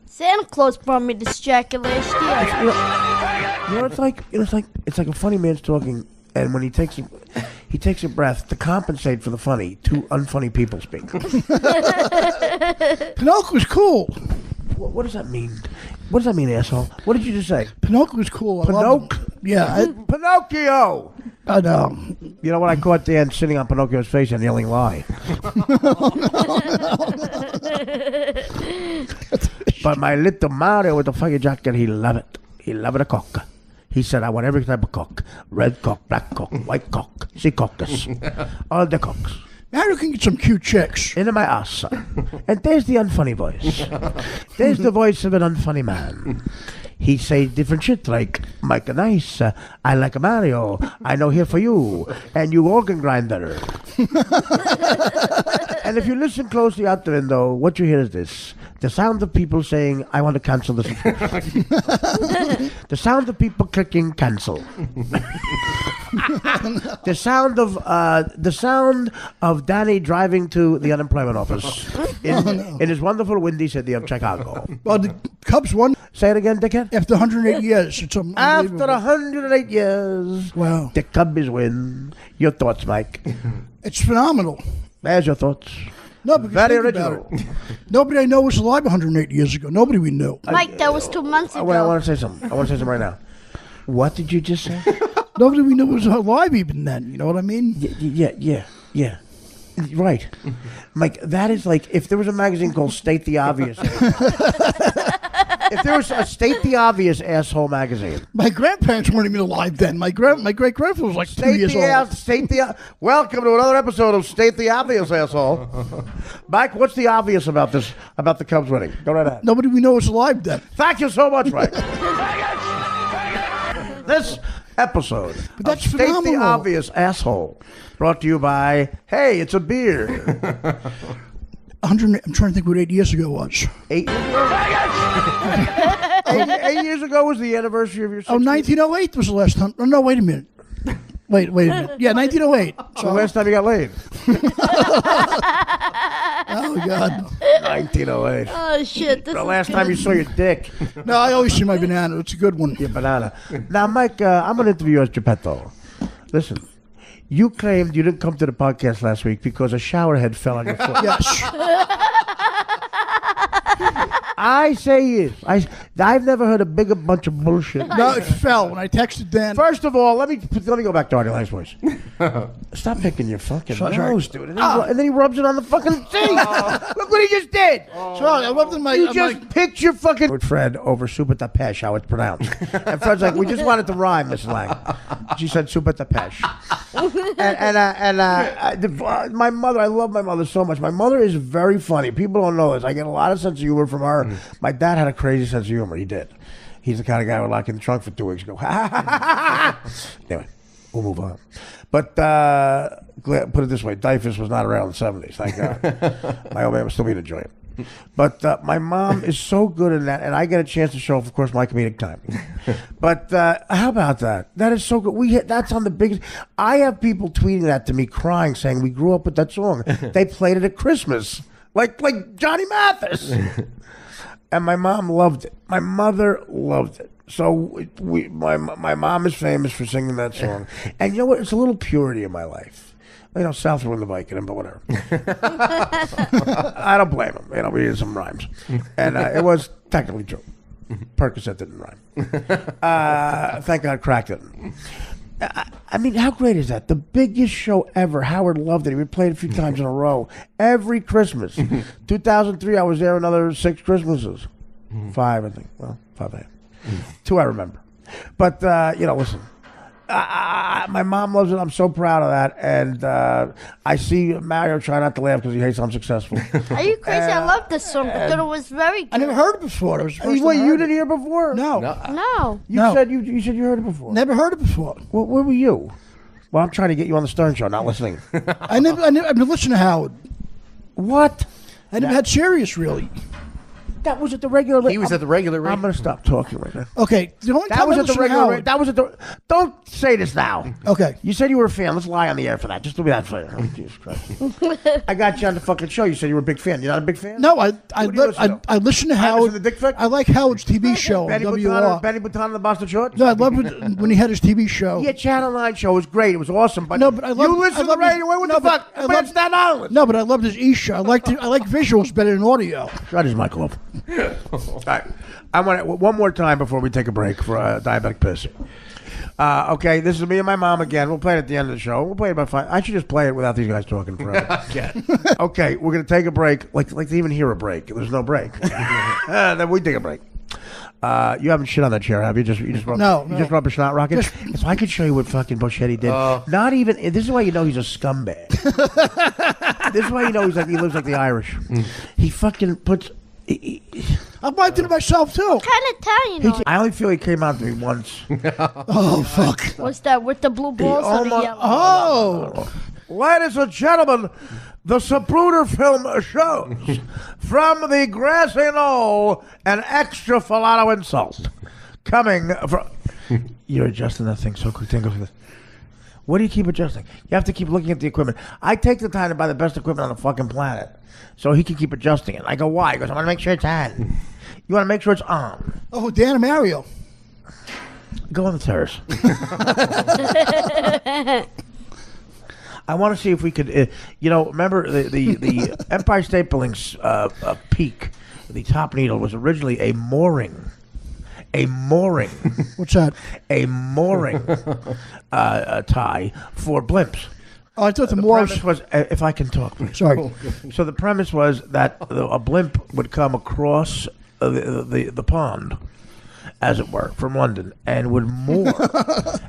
Santa Claus brought me this jacket last year. You know, it's like a funny man's talking, and when he takes a breath to compensate for the funny. 2 unfunny people speak. Pinocchio was cool. What does that mean? What does that mean, asshole? What did you just say? Pinocchio was cool. I loved him. Yeah. Pinocchio! I know. You know what? I caught Dan sitting on Pinocchio's face and yelling lie. But my little Mario with the fire jacket, he loved it. He loved a cock. He said, I want every type of cock. Red cock, black cock, white cock, sea cockus. All the cocks. Mario can get some cute chicks. Into my ass. And there's the unfunny voice. There's the voice of an unfunny man. He say different shit like, Mike Nice, I like a Mario, I know here for you, and you organ grinder. And if you listen closely out the window, what you hear is this. The sound of people saying, I want to cancel this. The sound of people clicking cancel. The sound of Danny driving to the unemployment office in his wonderful windy city of Chicago. Well, the Cubs won. Say it again, dickhead. After 108 years. It's After 108 years, wow. The Cubs win. Your thoughts, Mike? It's phenomenal. There's your thoughts. No, because Very think about original. it. Nobody I know was alive 108 years ago. Nobody we knew. Mike, that was 2 months ago. I want to say something. right now. What did you just say? Nobody we knew was alive even then. You know what I mean? Yeah. Right. Mike, that is like if there was a magazine called State the Obvious. If there was a State the Obvious asshole magazine. My grandparents weren't even alive then. My great-grandfather was like 2 years old. Welcome to another episode of State the Obvious, asshole. Mike, what's the obvious about this, about the Cubs winning? Go right ahead. Nobody we know was alive then. Thank you so much, Mike. This episode but that's of State phenomenal. the Obvious, asshole, brought to you by, hey, it's a beer. 100. I'm trying to think what 8 years ago was. 8 years ago? 8 years ago was the anniversary of your 60th? Oh, 1908 was the last time. Oh, no, wait a minute. Wait a minute. Yeah, 1908. So the last time you got laid? Oh, God. 1908. Oh, shit. The last time you saw your dick. No, I always see my banana. It's a good one. Your banana. Now, Mike, I'm going to interview you as Geppetto. Listen, you claimed you didn't come to the podcast last week because a shower head fell on your foot. Yes. I say yes. I've never heard a bigger bunch of bullshit. No, it fell when I texted Dan. First of all, let me go back to Artie Lang's voice. Stop picking your fucking nose, dude. And then he rubs it on the fucking seat. Look what he just did. Sorry, I rubbed in my... You just picked your fucking... With Fred over Super Tapesh, how it's pronounced. And Fred's like, we just wanted to rhyme, Miss Lang. She said Super Tapesh. My mother, I love my mother so much. My mother is very funny. People don't know this. I get a lot of sense of humor from her. My dad had a crazy sense of humor. He did. He's the kind of guy who would lock in the trunk for 2 weeks and go, Anyway, we'll move on. But put it this way, Dyfus was not around in the 70s, thank God. My old man was still being a joint. But my mom is so good in that, and I get a chance to show, of course, my comedic timing. But how about that? That is so good. That's on the biggest. I have people tweeting that to me, crying, saying we grew up with that song. They played it at Christmas, like Johnny Mathis. And my mom loved it. My mother loved it. So my mom is famous for singing that song. And you know what? It's a little purity in my life. You know, South ruined the Vicodin, but whatever. I don't blame him. You know, we did some rhymes. And it was technically true. Percocet didn't rhyme. Thank God crack didn't. I mean, how great is that? The biggest show ever. Howard loved it. We played it a few times in a row. Every Christmas. 2003, I was there another 6 Christmases. 5, I think. Well, 5 I had. 2 I remember. But, listen. My mom loves it. I'm so proud of that. And I see Mario try not to laugh because he hates I'm successful. Are you crazy? I love this song. I thought it was very good. I never heard it before. It was the first What, time I you heard didn't it. hear it before? No. No. You said you heard it before. Never heard it before. Well, where were you? Well, I'm trying to get you on the Stern Show, not listening. I've been listening to Howard. What? I never had Sirius, really. That was at the regular. He was at the regular rate. I'm going to stop talking right now. Okay, the only That time was I at the listen to regular. Howard- That was at the. Don't say this now. Okay. You said you were a fan. Let's lie on the air for that. Just do me that favor. Oh, Jesus Christ. I got you on the fucking show. You said you were a big fan. You're not a big fan? No, What do you listen to? I listen to I Howard. listen to Dick Vic? I like Howard's TV show on Benny WR. Button and the Boston Shorts? No, I loved it when he had his TV show. Yeah, Channel 9 show was great. It was awesome. But No, but I love. you listen to the radio. What the fuck? I Where's Staten Island? No, but I loved his E show. I like visuals better than audio. Shut his mic off. All right. I want one more time before we take a break for diabetic piss. Okay, this is me and my mom again. We'll play it at the end of the show. We'll play it about 5. I should just play it without these guys talking forever. Okay, we're gonna take a break. Like to even hear a break. There's no break. Then we take a break. You haven't shit on that chair, have you? You just rub a snot rocket. If I could show you what fucking Bocchetti did, not even. This is why you know he's a scumbag. This is why you know he lives like the Irish. He fucking puts. I'm wiping it myself too. What kind of Italian? I only feel he came out to me once. Oh fuck! What's that with the blue balls or the yellow? Oh, ladies and gentlemen, the Zapruder film shows from the grassy knoll an extra falado insult coming from. You're adjusting that thing so quick. What do you keep adjusting? You have to keep looking at the equipment. I take the time to buy the best equipment on the fucking planet so he can keep adjusting it. I go, why? He goes, I want to make sure it's on. You want to make sure it's on. oh, Dan and Mario. Go on the terrace. I want to see if we could, remember the Empire State Building's peak, the top needle was originally a mooring. What's that? A mooring tie for blimps. Oh, I thought the premise was, if I can talk, please. Sorry. So the premise was that a blimp would come across the pond, as it were, from London, and would moor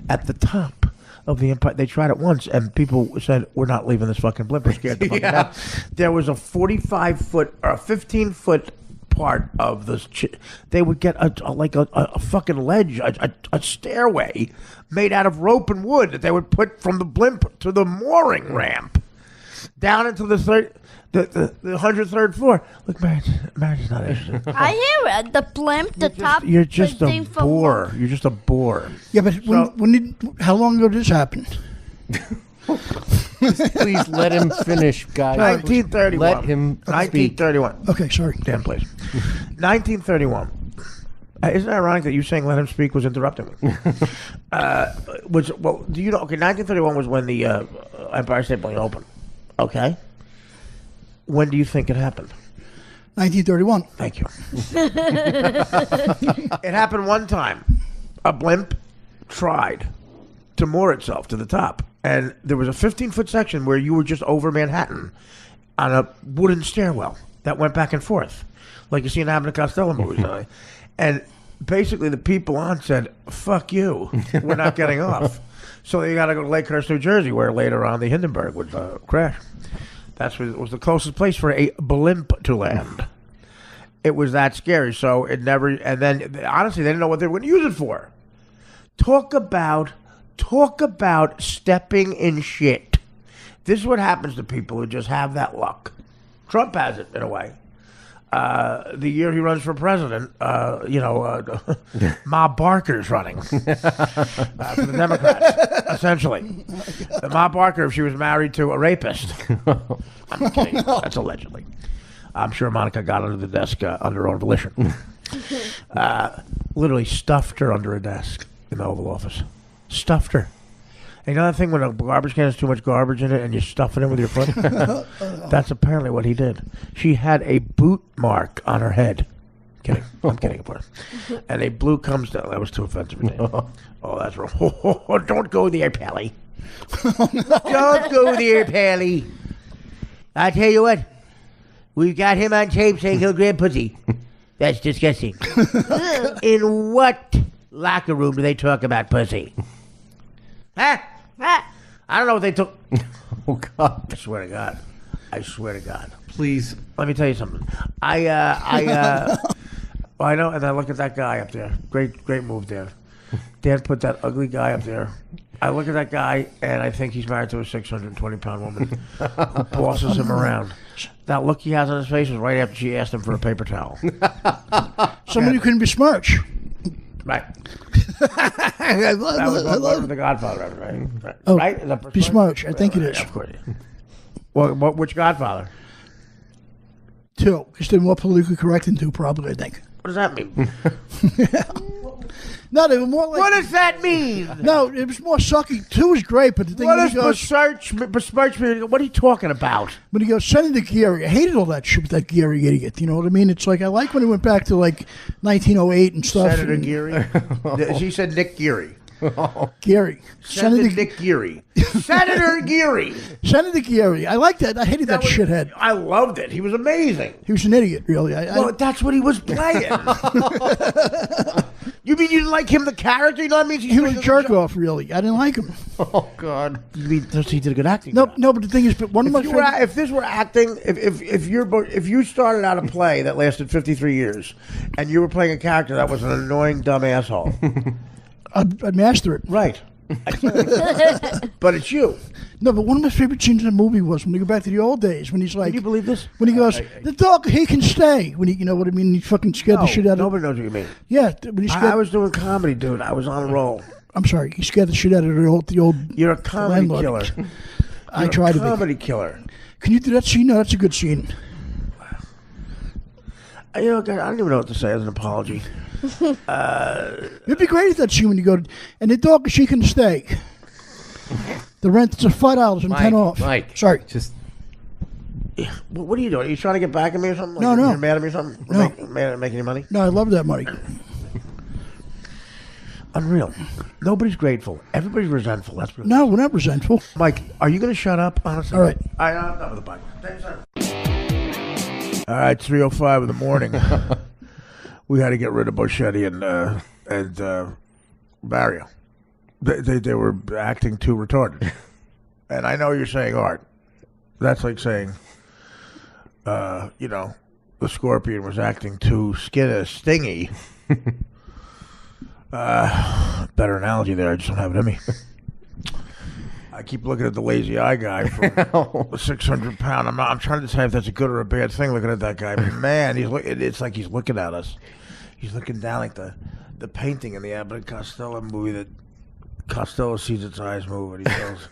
at the top of the Empire. They tried it once, and people said, "We're not leaving this fucking blimp. We're scared to fucking death." There was a 45-foot or a 15-foot part of this. They would get a fucking ledge, a stairway made out of rope and wood that they would put from the blimp to the mooring ramp down into the 103rd floor. Look, Mary's not interested. I hear it. The blimp, the top. You're just a thing from- bore. You're just a bore. Yeah, but how long ago did this happen? Please let him finish, guys. 1931. Let him speak. 1931. Okay, sorry. Damn place. 1931. Isn't it ironic that you saying "let him speak" was interrupting me? Do you know? Okay, 1931 was when the Empire State Building opened. Okay. When do you think it happened? 1931. Thank you. It happened one time. A blimp tried to moor itself to the top, and there was a 15-foot section where you were just over Manhattan on a wooden stairwell that went back and forth, like you see in Abbott and Costello movies. And basically, the people on said, "Fuck you, we're not getting off." So they got to go to Lakehurst, New Jersey, where later on the Hindenburg would crash. That's what was the closest place for a blimp to land. It was that scary. So it never. And then honestly, they didn't know what they were going to use it for. Talk about stepping in shit. This is what happens to people who just have that luck. Trump has it in a way. The year he runs for president, Ma Barker's running for the Democrats, essentially. Ma Barker, if she was married to a rapist. I'm kidding. That's allegedly. I'm sure Monica got under the desk under her own volition. Literally stuffed her under a desk in the Oval Office. Stuffed her. And you know that thing when a garbage can has too much garbage in it and you stuff it in with your foot? That's apparently what he did. She had a boot mark on her head. Kidding. I'm kidding, of course. And a blue comes down. That was too offensive. Oh, that's wrong. Don't go there, Pally. Don't go there, Pally. I tell you what. We've got him on tape saying he'll grab pussy. That's disgusting. In what locker room do they talk about pussy? Huh? I don't know what they took. Oh, God. I swear to God. Please. Let me tell you something. I know, and I look at that guy up there. Great move there. Dan put that ugly guy up there. I look at that guy, and I think he's married to a 620-pound woman who bosses him around. That look he has on his face was right after she asked him for a paper towel. Somebody who couldn't besmirch. Right. I love the Godfather, right? Oh, right? Is that besmirch. I think it is. Yeah, of course. Well, which Godfather? 2. Because they're more politically correct than 2, probably, I think. What does that mean? No, they were more like... What does that mean? No, it was more sucky. 2 is great, but the thing what is... besmirch mean? What are you talking about? When he goes, Senator Geary, I hated all that shit with that Geary idiot. You know what I mean? It's like, I like when he went back to, like, 1908 and stuff. Senator Geary? She said Nick Geary. Geary. Senator Nick Geary. Senator Geary. Senator Geary. I like that. I hated that shithead. I loved it. He was amazing. He was an idiot, really. Well, that's what he was playing. You mean you didn't like him, the character? You know what I mean? He was a jerk off, really. I didn't like him. Oh, God. You mean he did a good acting? No, but the thing is, but one of my if this were acting, if you started out a play that lasted 53 years, and you were playing a character that was an annoying, dumb asshole, I'd master it. Right. But it's you. No, but one of my favorite scenes in the movie was when they go back to the old days, when he's like... Can you believe this? When he goes, the dog, he can stay. When he, you know what I mean? He fucking scared the shit out of... Nobody knows what you mean. Yeah. When he scared, I was doing comedy, dude. I was on a roll. I'm sorry. He scared the shit out of the old You're a comedy landlord. killer. I tried to be. Comedy killer. Can you do that scene? No, that's a good scene. You know, I don't even know what to say as an apology. It'd be great if that scene when you go, and the dog, she can stay. The rent is $5 and 10 off. Mike, sorry. Just. What are you doing? Are you trying to get back at me or something? No. You're mad at me or something? No. Mad at making any money? No, I love that money. Unreal. Nobody's grateful. Everybody's resentful. That's what No, we're not resentful. Mike, are you going to shut up? Honestly. All right. I'm done with the Bible. Thanks, sir. All right, 3:05 in the morning. We had to get rid of Bocchetti and Barrio. They were acting too retarded. And I know you're saying, Art, that's like saying, the Scorpion was acting too stingy. Better analogy there. I just don't have it in me. I keep looking at the lazy eye guy from 600 pound. I'm trying to decide if that's a good or a bad thing. Looking at that guy, but man, it's like he's looking at us. He's looking down like the painting in the Abbott and Costello movie that Costello sees its eyes move, and he goes,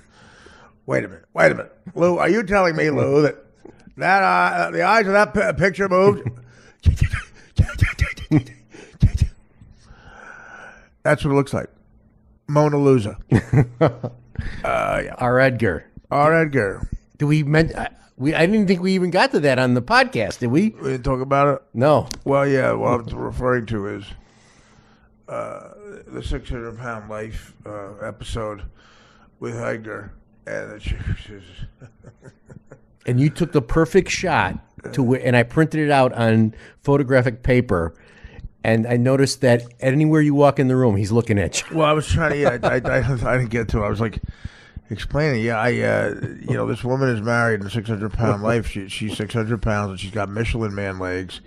"Wait a minute, Lou. Are you telling me, Lou, that the eyes of that picture moved?" That's what it looks like. Mona Lisa. Yeah. Our Edgar. Do we I didn't think we even got to that on the podcast, did we? We didn't talk about it? No. Well, yeah. What I'm referring to is the 600-pound life episode with Edgar. And you took the perfect shot and I printed it out on photographic paper. And I noticed that anywhere you walk in the room, he's looking at you. Well, I was trying to. I didn't get to it. I was like explaining. Yeah, this woman is married in a 600-pound life. She's 600 pounds and she's got Michelin Man legs.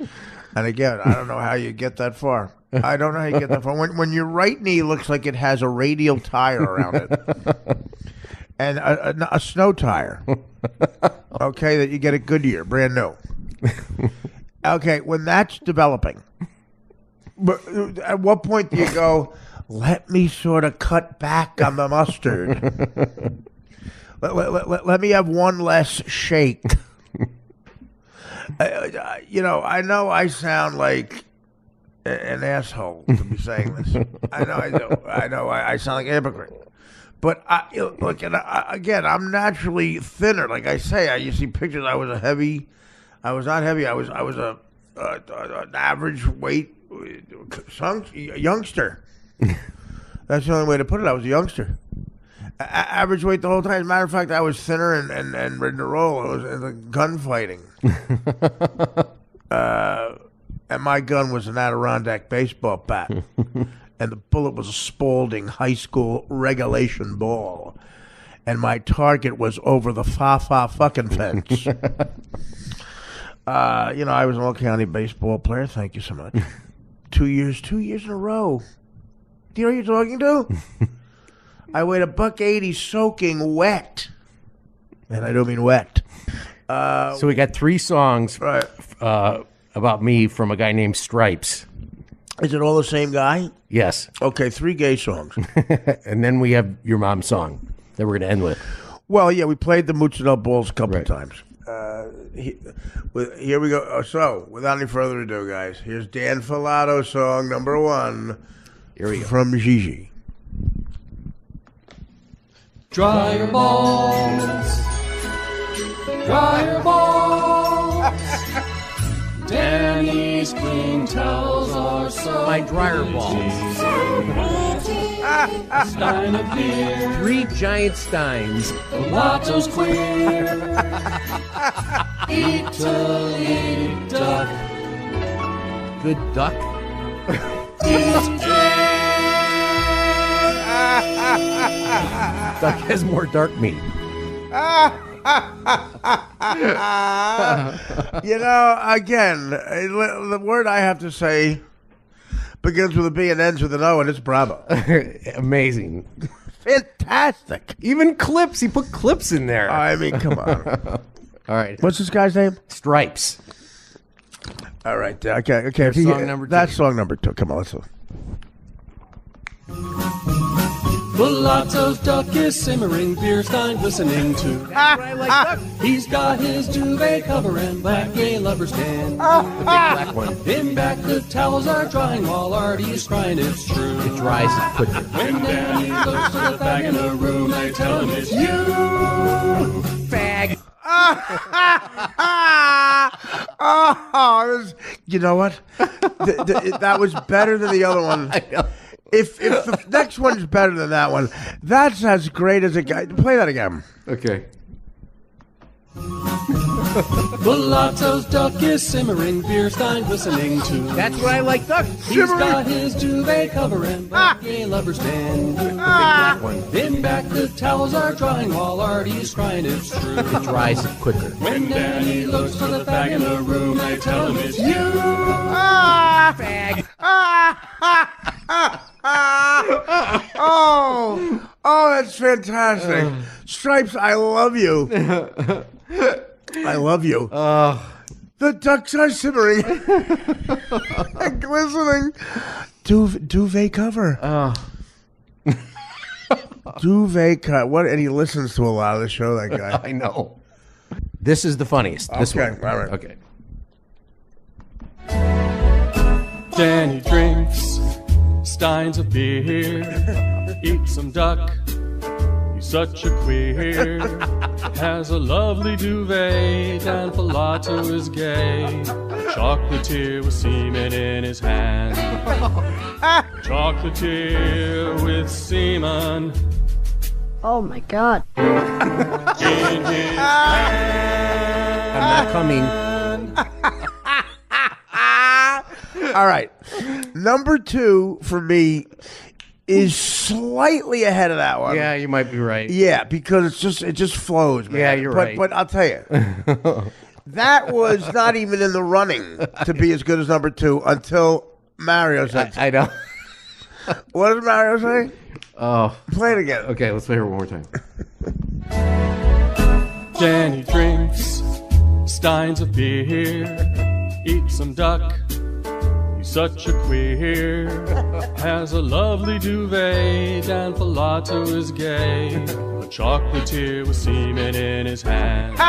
And again, I don't know how you get that far. When your right knee looks like it has a radial tire around it, and a snow tire. Okay, that you get at Goodyear, brand new. Okay, when that's developing. But at what point do you go, let me sort of cut back on the mustard? let me have one less shake. I know I sound like an asshole to be saying this. I know I do. I know I sound like a hypocrite. But again, I'm naturally thinner. Like I say, you see pictures. I was not heavy. I was an average weight. Youngster. That's the only way to put it. I was a youngster. Average weight the whole time. As a matter of fact, I was thinner and ready to roll. I was in the gunfighting. And my gun was an Adirondack baseball bat. And the bullet was a Spalding high school regulation ball. And my target was over the fucking fence. I was an all-county baseball player. Thank you so much. 2 years in a row. Do you know who you're talking to? I weighed $180 soaking wet. And I don't mean wet. So we got 3 songs about me from a guy named Stripes. Is it all the same guy? Yes. Okay, 3 gay songs. And then we have your mom's song that we're going to end with. Well, yeah, we played the Mozzarella Balls a couple of times. Here we go. So, without any further ado, guys, here's Dan Filato's song number 1. Here we go. From Gigi. Dry your balls. Dry your balls. Danny's clean towels are so My dryer balls. Stein of beer. 3 giant steins. Lotto's queer. Italy duck. Good duck. Duck has more dark meat. Again, the word I have to say begins with a B and ends with an O, and it's bravo. Amazing. Fantastic. Even clips. He put clips in there. I mean, come on. All right. What's this guy's name? Stripes. All right. Okay. That's song number 2. That's song number 2. Come on, let's go. Filato's duck is simmering, beer stein glistening too. He's got his duvet cover and black gay lover stand. Black one. In back the towels are drying while Artie is crying, it's true. It dries quicker. When Danny goes to the fag in the room, they tell him it's you. Fag. You know what? That was better than the other one. I know. If the next one's better than that one, that's as great as it got. Play that again. Okay. Filato's duck is simmering, beer stein glistening too. That's what I like, duck. He's got his duvet cover and black gay lover stand. The big black one. In back the towels are drying while Artie's crying, it's true. It dries quicker. When Danny looks for the fag in the room, they tell him it's you. Fag. That's fantastic. Stripes, I love you. I love you. The ducks are simmering and glistening. Duvet cover. Duvet cut. What? And he listens to a lot of the show, that guy. I know. This is the funniest. This Okay, one. all right. Okay. Danny drinks steins of beer, eats some duck. He's such a queer. Has a lovely duvet. Dan Filato is gay. Chocolatier with semen in his hand. Chocolatier with semen. Oh my God. In his hand. I'm not coming. All right. Number 2 for me is slightly ahead of that one. Yeah, you might be right. Yeah, because it just flows, man. Yeah, you're right. But I'll tell you, that was not even in the running to be as good as number 2 until Mario said. I know. What did Mario say? Oh, Play it again. okay. Let's play her one more time. Danny drinks steins of beer, eats some duck. He's such a queer. Has a lovely duvet. Dan Filato is gay. A chocolatier with semen in his hand. A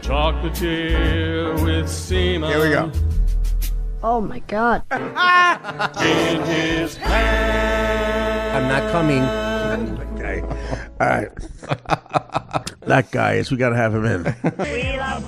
chocolatier with semen. Here we go. Oh my God. In his hand. I'm not coming. Okay. All right. That guy is. We got to have him in. We love